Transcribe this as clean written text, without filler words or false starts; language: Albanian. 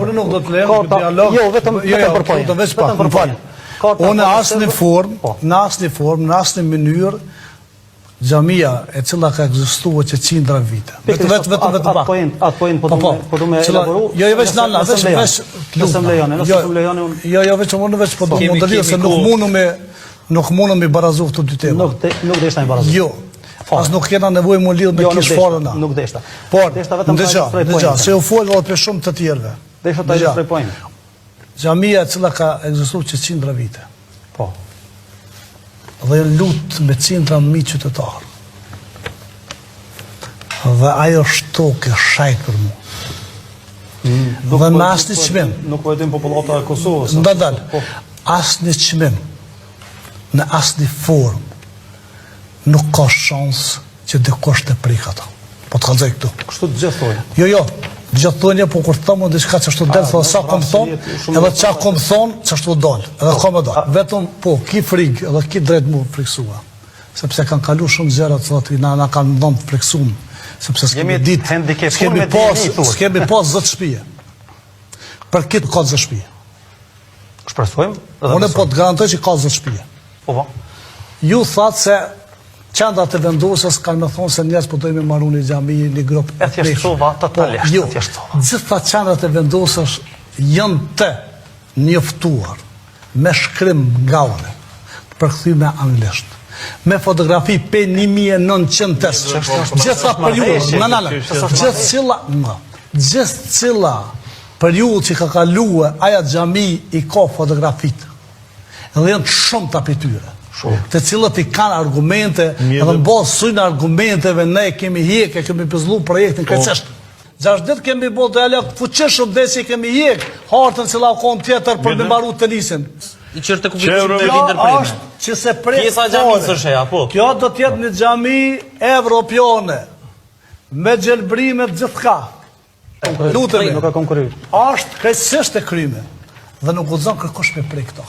por nuk do të lejmë dialog. Jo, vetëm për pojën. Vetëm për pojën. Unë në asnjë formë, në asnjë mënyrë xhamia e cila ka ekzistuar që qindra vite. Vetëm atë pojën po do me elaboru. Jo, veç nalla, veç nëse më lejoni, nëse më lejoni unë. Jo, veç unë veç po do të modelioj se nuk mundem me barazu këto dy tema. Nuk deshta me barazu. Jo. As nuk kena nevojë më lidh me kish fare na. Nuk deshta. Por, dëgjoj, se u fol edhe për shumë të tjerëve. Desha ta illustroj pojën. Xhamia e cila ka ekzistuar që qindra vite. Po. Dhe lutë me qindra mi qytetarë. Dhe ajo shtoke shajt për mu. Dhe në asë një qmim. Nuk vojtim populata e Kosovës. Ndadal, asë një qmim, në asë një formë, nuk ka shansë që dikush të prik ato. Po të kalzoj këtu. Kështu të gjithë thojnë? Jo, gjithë thonje, po kur të thëmë në diçka që ashtu delë, thë sa kom thonë, edhe qa kom thonë, që ashtu dolë, edhe kom e do. Vetëm, po, ki frikë, edhe ki drejtë mu friksua. Sepse kanë kalu shumë gjërat, thotë, na kanë ndonë të friksumë, sepse s'kemi ditë, s'kemi pas zëtë shpije. Për kitë ka zëtë shpije. Shpresojmë? Unë po të garantoj që ka zëtë shpije. Po. Ju thatë se qendrat e vendosës kanë me thonë se njerëz po dojmë marru një xhami, një grup. E thjeshtova totalisht. Jo, gjitha qendrat e vendosës janë të njoftuar me shkrim nga unë, përkthyme anglisht, me fotografi pe 1900. Gjitha periudhë, gjithë cila periudhë që ka kaluar aja xhami i ka fotografit. Dhe janë shumë të apityre. Të cilët i kanë argumente, edhe në bazë sujnë argumenteve, ne kemi hjek, kemi pëzlu projektin kërcesht. 6 ditë kemi bo të elek fuqishëm dhe si kemi hjek, hartën cila u konë tjetër për me baru të nisin. I qërë të kufisim të vindërprime. Që se prej pjesa gjamisë është e, apo? Kjo do tjetë një gjami evropiane, me gjelbrimet gjithka. Lutëmi. Nuk ka konkurir. Ashtë krejtësisht e kryme, dhe nuk u zonë kërkosh me prej këto.